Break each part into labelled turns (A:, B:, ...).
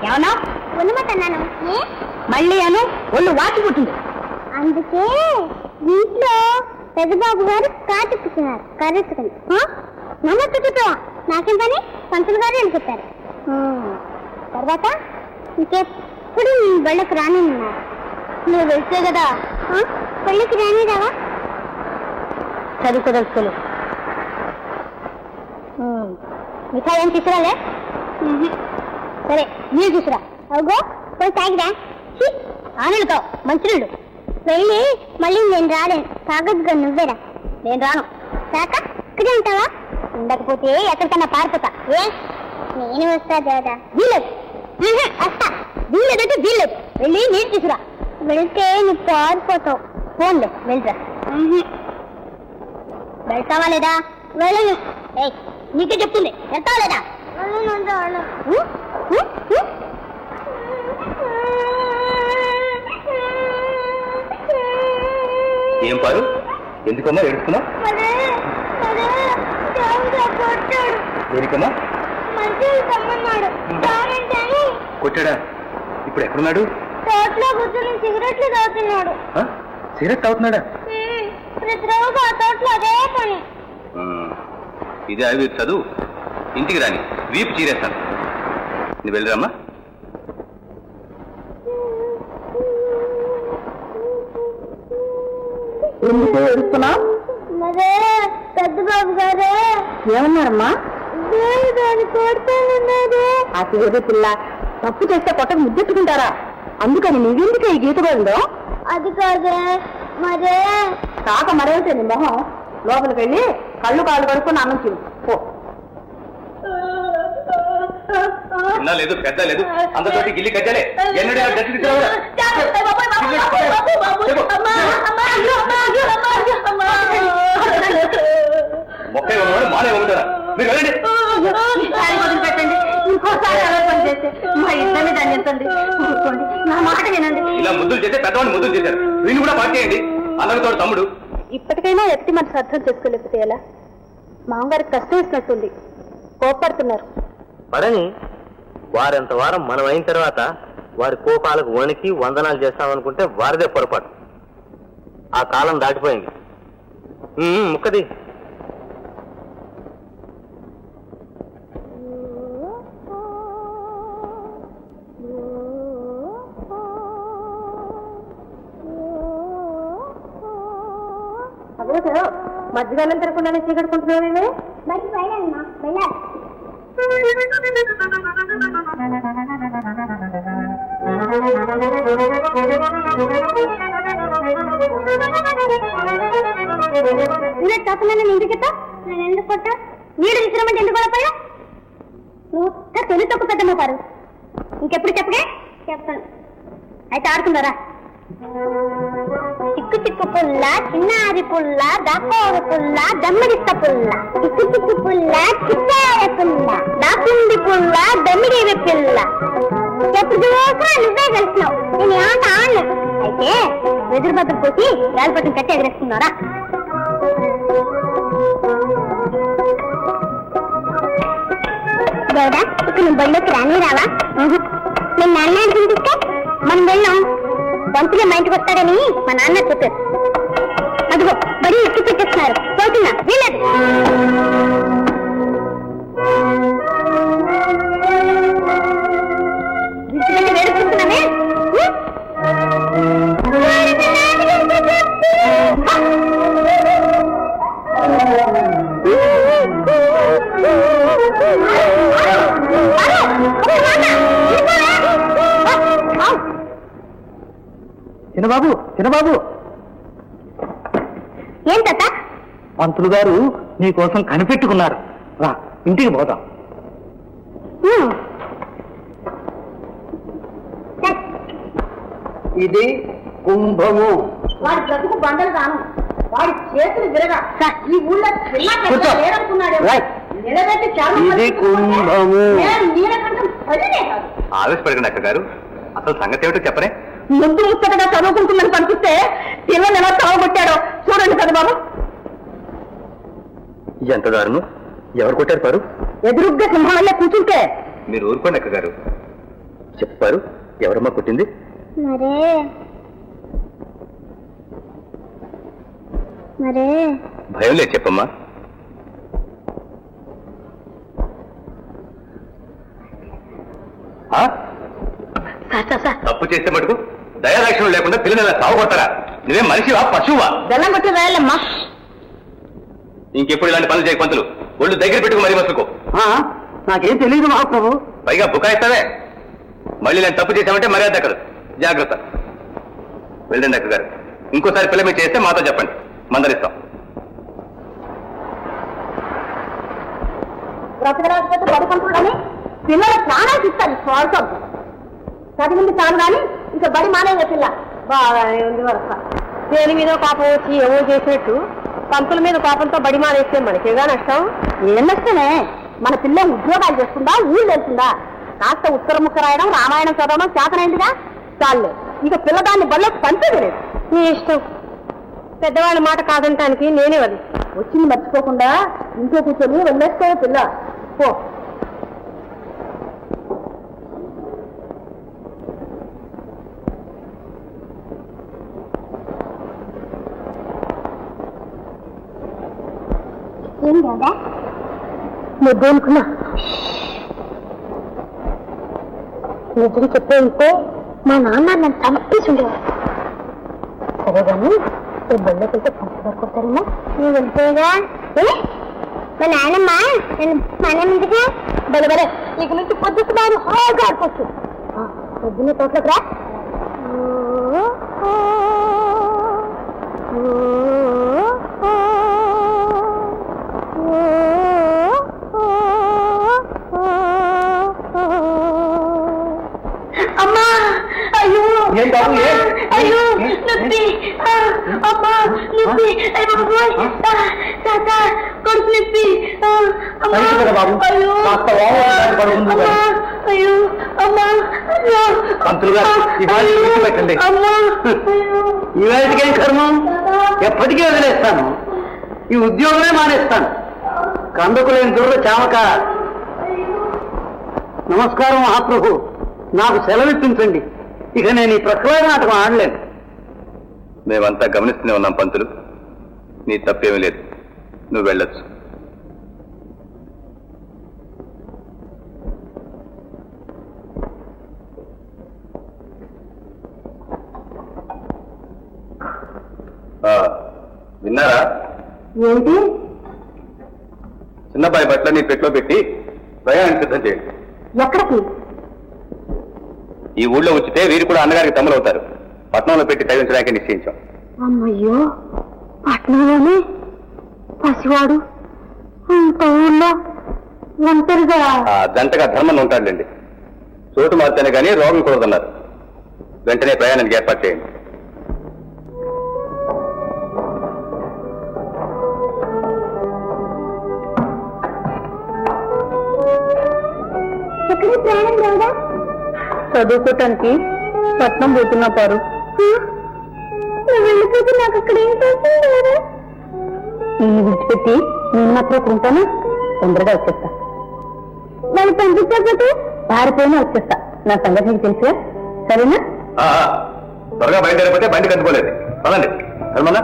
A: ఏమన్నా
B: ఉన్నమాట అన్నాను.
A: మళ్ళీ అను ఒళ్ళు వాచి పుట్టింది.
B: అందుకే ఇంట్లో పెద్దబాబు గారు కాటుకుతున్నారు కరెత్తుకుని. నమ్మకు చెప్పావా? నాకేం పని? పంతులు గారు అని చెప్పారు. తర్వాత ఇంకెప్పుడు నీ బళ్ళకు రాని ఉన్నారు. నువ్వు వెళ్తే కదా పెళ్ళికి రాని రావా?
A: చదువుకోదలుచుకోలేదు. మిఠాయి ఏం తీసుకురాలే? సరే నీళ్ళు తీసుకురా.
B: అవుగో పోయి తాగిరా.
A: ఆనలుతావు మంచినీళ్ళు.
B: వెళ్ళి మళ్ళీ నేను రాలేను. తాగద్దుగా నువ్వేరా.
A: నేను రాను.
B: రాక ఇక్కడే ఉంటావా?
A: ఉండకపోతే ఎక్కడికన్నా పారిపోతా.
B: నేను వస్తా దేవదా.
A: వీలేదు. వస్తా. వీలేదంటే వీలేదు. వెళ్ళి నీళ్ళు తీసుకురా.
B: వెళ్తే నువ్వు పారిపోతావు.
A: ఫోన్లే వెళ్ళరా. వెళ్తావా లేదా?
B: వెళ్ళను.
A: నీకే చెప్తుంది. వెళ్తావా లేదా?
C: ఏం పారు, ఎందుకమ్మా ఏడుస్తున్నా? దేనికమ్మా? కొట్టాడా? ఇప్పుడు ఎక్కడున్నాడు?
B: తోటలో కూర్చొని సిగరెట్లు తాగుతున్నాడు.
C: సిగరెట్ తాగుతున్నాడా?
B: ప్రతిరోజు ఆ తోటలో అదే పని.
C: ఇదే అవి చదువు. ఇంటికి రాని వీపు చీరేస్తాను. నువ్వు వెళ్ళరామ్మా.
A: ఎందుకు ఏడుస్తున్నా?
B: మరే పెద్దబాబు గారే
A: ఏమన్నారమ్మా?
B: దాన్ని కొడతానన్నాడు.
A: ఆ సిగరెట్ పిల్ల తప్పు చేస్తే కొట్టకు ముద్దెట్టుకుంటారా? అందుకని నువ్వెందుకు ఈ గీత పోయిందో?
B: అది కాదే మరే.
A: కాక మరేమిటండి మొహం. లోపలికి వెళ్ళి కళ్ళు కాళ్ళు కడుక్కొని అన్నం తిను పో.
C: చిన్న లేదు పెద్ద లేదు, అందరితోటి గిల్లి కజ్జలే. ఎన్నడే గట్టి మొక్క ఉన్నవాడు మానే ఉంటారా? మీరు వెళ్ళండి.
A: పెట్టండి. ఇంకోసారి ఎవరు పని చేస్తే మా ఇద్దరిని దండించండి. నా మాట వినండి.
C: ఇలా ముద్దులు చేస్తే పెద్దవాడిని ముద్దులు చేశారు. వీళ్ళు కూడా పాటు చేయండి. అందరితో తమ్ముడు.
A: ఇప్పటికైనా ఎత్తి మనసు అర్థం చేసుకోలేకపోతే ఎలా? మామగారికి కష్టం ఇచ్చినట్టుంది. కోపడుతున్నారు.
D: పడని వారెంత వారం మనం అయిన తర్వాత వారి కోపాలకు వణికి వందనాలు చేస్తామనుకుంటే వారిదే పొరపాటు. ఆ కాలం దాటిపోయింది. ముక్కది
A: మధ్యకాలం తిరగకుండానే చీకడుకుంటున్నానే.
B: బయటికి వెళ్ళాలమ్మా, వెళ్ళాలి.
A: సిగరెట్ కాకుండా ఎందుకు ఎత్తా?
B: నేను ఎందుకు కొట్టా?
A: నీళ్ళు తీసుకురమ్మంటే ఎందుకు కొడపోయా? నువ్వు తెలివి తక్కువ పెద్దమ్మ పారు. ఇంకెప్పుడు చెప్పగే?
B: చెప్పను.
A: అయితే ఆడుకుందారా?
B: చిక్కు చిక్కు పుల్ల, చిన్నారి పుల్ల, దాకోరు పుల్ల, దమ్మిడిస్త పుల్ల. చిక్కు చిక్కు పుల్ల, చిన్నార పుల్ల, దాకుండి పుల్ల, దమ్మిడి పిల్ల. ఎప్పుడు చూసినా నువ్వే కలిసినావు. నేను ఏమంటా ఆడను.
A: అయితే వెదురు బద్దలు పోసి గాలిపట్టం కట్టి ఎగరేస్తున్నారా?
B: దేవదా, ఇక్కడ నువ్వు బళ్ళోకి రాని రావా? నేను నాన్న అడిగితే
A: మనం వెళ్ళాం. పంతులే మా ఇంటికి వస్తాడని మా నాన్న చెప్పారు. అదిగో బడి ఎక్కి పెట్టేస్తున్నారు. పోతున్నా వీలేదు. విడిచిపెట్టి వేడుకుంటున్నామే.
D: చిన్నబాబు చిన్నబాబు.
A: ఏం తాత?
D: పంతులు గారు నీకోసం కనిపెట్టుకున్నారు. రా ఇంటికి పోదాం. ఇది కుంభము.
A: వాడి బ్రతుకు బండలు కాను. వాడి చేతులు విరగా ఈ ఊళ్ళో లేదనుకున్నాడు. నిలబెట్టి
D: ఇది కుంభము.
C: ఆవేశపడకండి అక్క గారు, అసలు సంగతి ఏమిటో చెప్పరే.
A: ముందు ముచ్చటగా చదువుకుంటుందని కనిపిస్తే పిల్లలు ఎలా చావగొట్టాడో చూడండి కదా బాబు.
C: ఎంత దారుణం. ఎవరు కొట్టారు పారు?
A: ఎదురుగ్గా సింహాలే కూర్చుంటే
C: మీరు ఊరుకోండి అక్కగారు. చెప్పారు ఎవరమ్మా కొట్టింది?
B: మరే
C: భయం లేదు, చెప్పమ్మా. తప్పు చేస్తే మటుకు దయాలక్షణం లేకుండా పిల్లలు సాగుకొడతారా? నువ్వేం మనిషివా పశువా?
A: బెల్లం కొట్టి వేయాలమ్మా.
C: ఇంకెప్పుడు ఇలాంటి పనులు చేయ పంతులు. ఒళ్ళు దగ్గర పెట్టుకు మరీ మసుకో.
A: నాకేం తెలియదు మహాప్రభు.
C: పైగా బుకాయిస్తావే. మళ్ళీ నేను తప్పు చేశామంటే మర్యాద దక్కదు. జాగ్రత్త. వెళ్ళండి అక్క గారు. ఇంకోసారి పిల్ల మీరు చేస్తే మాతో చెప్పండి, మందలిస్తాం.
A: బ్రతకలేకపోతే బడి పంతులని పిల్లల ప్రాణాలు ఇస్తారు. స్వార్థం చదివింది చాలు కానీ ఇంకా బడి మానేయ పిల్ల బాగానే ఉంది వరస. దేని మీద పాపం వచ్చి ఏమో చేసినట్టు పంతుల మీద పాపంతో బడి మానేస్తే మనకేగా నష్టం. ఏం నష్టమే? మన పిల్ల ఉద్యోగాలు చేస్తుందా, ఊళ్ళు వెళ్తుందా? కాస్త ఉత్తర ముక్క రాయడం, రామాయణం చదవడం చేతనైందిగా చాలే. ఇక పిల్లదాన్ని బళ్ళకి పంపేది లేదు. నీ ఇష్టం. పెద్దవాళ్ళ మాట కాదంటానికి నేనే అది. వచ్చింది మర్చిపోకుండా ఇంట్లో కూర్చొని వెళ్ళేస్తావు పిల్ల. పో.
B: ఏం కదా
A: ముద్దు అనుకున్నా. నిజం చెప్పే ఉంటే మా నాన్న నన్ను చంపేసి ఉండేవారు. సరే కానీ బళ్ళకి వెళ్తే పంచదారు కొడతారేమో.
B: నువ్వు వెళ్తావుగా. మా నాన్నమ్మ నేను మనం ఇంటికి
A: బలబలే ఇక నుంచి పొద్దుతున్నాను హాయిగా ఆడుకోవచ్చు. పొద్దున్న తోటలోకి రా. అమ్మా అయ్యో అయ్యో నొప్పి అమ్మా నొప్పి తాత కొడుకు నొప్పి అయ్యో అయ్యో అమ్మా
D: పంతులు గారు పెట్టండి. ఇవాళకేం కర్మం? ఎప్పటికీ వదిలేస్తాను. ఈ ఉద్యోగమే మానేస్తాను. కందకు లేని దూర చామక. నమస్కారం మహాప్రభు, నాకు సెలవిప్పించండి. ఇక నేను ఈ ప్రక్రియ నాటకం ఆడలేను.
C: మేమంతా గమనిస్తూనే ఉన్నాం పంతులు. నీ తప్పేమీ లేదు, నువ్వు వెళ్ళొచ్చు. విన్నారా?
A: ఏంటి?
C: చిన్నబాయి బట్టలన్నీ పెట్లో పెట్టి ప్రయాణానికి సిద్ధం చేయండి.
A: ఎక్కడికి?
C: ఈ ఊళ్ళో ఉంచితే వీరు కూడా అన్నగారికి తమ్ములవుతారు. పట్నంలో పెట్టి తగ్గించడానికి నిశ్చయించాం.
A: అమ్మయ్యో, పట్నంలోనే పసివాడు అంత ఊళ్ళో ఒంటరిగా.
C: జంటగా ధర్మం ఉంటాడులేండి. చోటు మారితేనే కానీ రోగం కూడదన్నారు. వెంటనే ప్రయాణానికి ఏర్పాటు చేయండి.
B: ప్రయాణం లేదా?
A: చదువుకోటానికి పట్నం పోతున్నా పారు.
B: నువ్వు వెళ్ళిపోతే నాకు అక్కడ ఏం చేస్తుంది లేదా?
A: నిన్ను విడిచిపెట్టి నిన్నప్పుడు ఉంటాను. తొందరగా వచ్చేస్తా.
B: నన్ను పంపించకపోతే
A: పారిపోయినా వచ్చేస్తా. నా సంగతి నీకు తెలుసుగా, సరేనా?
C: త్వరగా బయలుదేరిపోతే బండి కట్టుకోలేదు. పదండి ధర్మన్నా.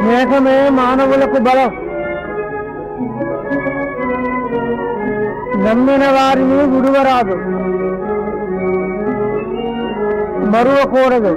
A: మేఘమే మానవులకు బలం. నమ్మిన వారిని విడువరాదు, మరువకూడదు.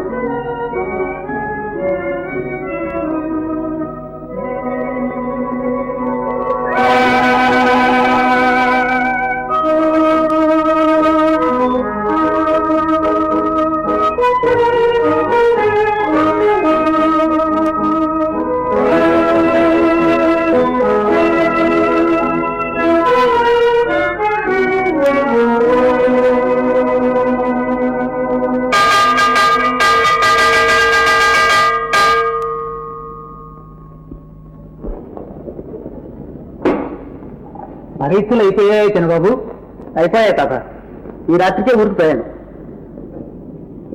D: పరీక్షలు అయిపోయాయి చిన్నబాబు. అయిపోయాయి తాత. ఈ రాత్రికే ఊరికి పోయాను.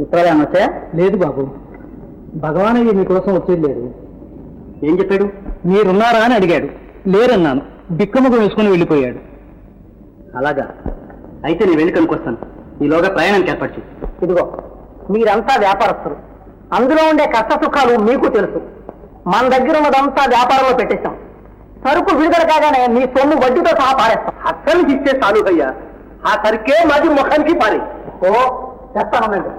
D: ఉత్తరాలు ఏమన్నా వచ్చాయా? లేదు బాబు, భగవానయ్య మీకోసం వచ్చేది లేదు. ఏం చెప్పాడు? మీరున్నారా అని అడిగాడు. లేరన్నాను. బిక్కముఖం వేసుకుని వెళ్ళిపోయాడు. అలాగా? అయితే నేను వెళ్ళి కనుకొస్తాను. ఈలోగా ప్రయాణానికి ఏర్పాటు చేయి.
A: ఇదిగో, మీరంతా వ్యాపారస్తులు, అందులో ఉండే కష్ట సుఖాలు మీకు తెలుసు. మన దగ్గర ఉన్నదంతా వ్యాపారంలో పెట్టేశాం. సరుకు విడుదల కాగానే మీ సొమ్ము వడ్డీతో సహా పారేస్తాం.
D: అస్సలు ఇస్తే చాలు అయ్యా. ఆ సరికే మాది ముఖానికి పారే.
A: ఓ చెప్తానండి.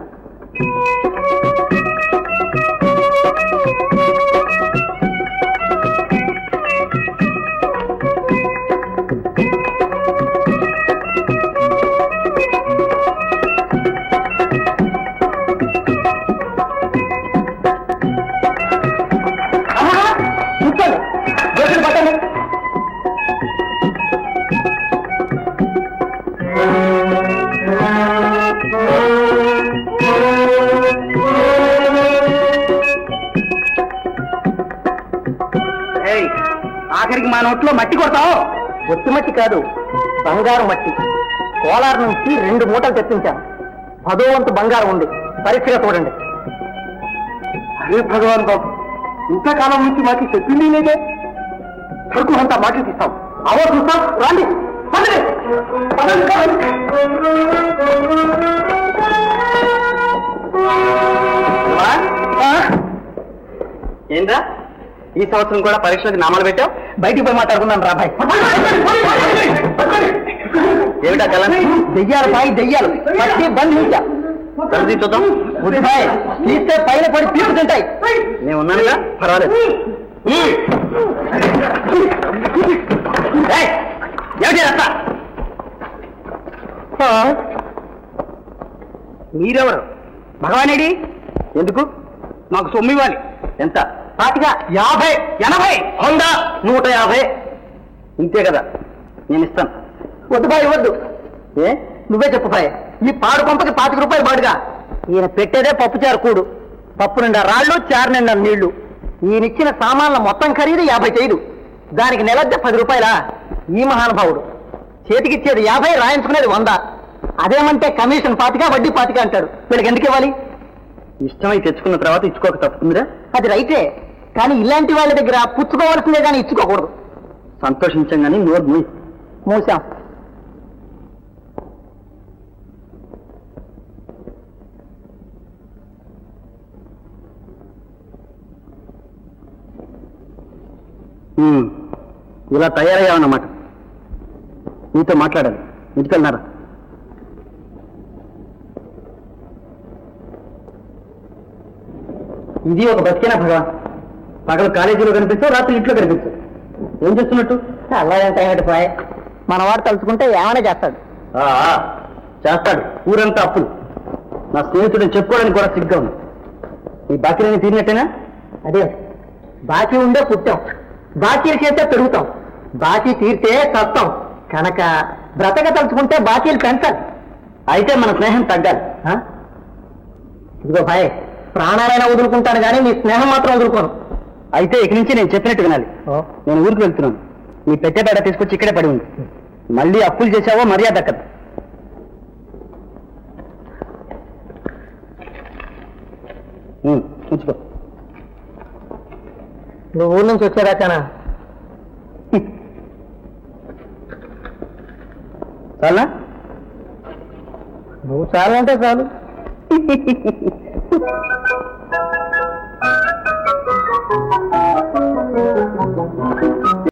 D: ఆఖరికి మా నోట్లో మట్టి కొడతావు.
A: ఒత్తి మట్టి కాదు, బంగారు మట్టి. కోలార్ నుంచి 2 మూటలు తెప్పించాను. 10వ వంతు బంగారం ఉంది. పరీక్షగా చూడండి.
D: అరే భగవాన్ బాబు, ఇంతకాలం నుంచి మాకు చెప్పింది లేదే. సరుకు అంతా మాటలు తీస్తాం. అవో చూస్తాం. రాండి, పదండి. ఏంద్రా, ఈ సంవత్సరం కూడా పరీక్షలకు నామాలు పెట్టావు?
A: బయటికి పోయి మాట్లాడుకున్నాను రా భాయ్.
D: ఏమిటా కలం?
A: దెయ్యాలు భాయ్, దెయ్యాలు. పట్టి బంధించా.
D: తరది చూద్దాం.
A: బుద్ధి భాయ్, తీస్తే పైన పడి పీపు తింటాయి.
D: నేను ఉన్నానుగా, పర్వాలేదు. ఏమిటి రస్తా? మీరెవరు?
A: భగవానేడి?
D: ఎందుకు? మాకు సొమ్ము ఇవ్వాలి. ఎంత?
A: 50,
D: 50, 80, 100, 150. ఇంతే కదా, నేను ఇస్తాను.
A: వద్దు భాయ్, వద్దు.
D: ఏ?
A: నువ్వే చెప్పు భాయ్. ఈ పాడు పంపకి 25 రూపాయలు బాడుగా. ఈయన పెట్టేదే పప్పుచారు కూడు. పప్పు నిండా రాళ్ళు, చారు నిండా నీళ్లు. ఈయనిచ్చిన సామాన్ల మొత్తం ఖరీదు 55. దానికి నెలద్దె 10 రూపాయలా? ఈ మహానుభావుడు చేతికిచ్చేది 50, రాయించుకునేది 100. అదేమంటే కమిషన్ 25, వడ్డీ 25 అంటాడు. వీళ్ళకి ఎందుకు ఇవ్వాలి?
D: ఇష్టమై తెచ్చుకున్న తర్వాత ఇచ్చుకోక తప్పుతుందిరా.
A: అది రైతే, కానీ ఇలాంటి వాళ్ళ దగ్గర పుచ్చుకోవాల్సిందే కానీ ఇచ్చుకోకూడదు.
D: సంతోషించాం కానీ నోరు మూయి.
A: మూసాం.
D: ఇలా తయారయ్యావన్నమాట. నీతో మాట్లాడాలి. ఇంటికెళ్ళినారా? ఇది ఒక బతికేనా భగవాన్? పగలు కాలేజీలో కనిపించు, రాత్రి ఇంట్లో కనిపించు. ఏం చేస్తున్నట్టు?
A: అలా ఎంత పోయే, మనవాడు తలుచుకుంటే ఏమైనా చేస్తాడు.
D: చేస్తాడు. ఊరంతా అప్పులు. నా స్నేహితుడిని చెప్పుకోవడానికి కూడా సిగ్గా ఉంది. ఈ బాకీలని తీరినట్టేనా?
A: అదే, బాకీ ఉండే పుట్టాం, బాకీలు చేస్తే పెరుగుతాం, బాకీ తీరితే చస్తాం. కనుక బ్రతక తలుచుకుంటే బాకీలు పెంచాలి.
D: అయితే మన స్నేహం తగ్గాలి.
A: ఇదిగో భాయ్, ప్రాణాలైనా వదులుకుంటాను కానీ నీ స్నేహం మాత్రం వదులుకోను.
D: అయితే ఇక నుంచి నేను చెప్పినట్టు వినాలి. నేను ఊరికి వెళ్తున్నాను. నీ పెట్టేపేట తీసుకొచ్చి ఇక్కడే పడి ఉంది. మళ్ళీ అప్పులు చేసావో మర్యాద దక్కదు. ఉంచుకో.
A: నువ్వు ఊరి నుంచి వచ్చేదాకానా?
D: చాలా
A: నువ్వు చాలు అంటే చాలు.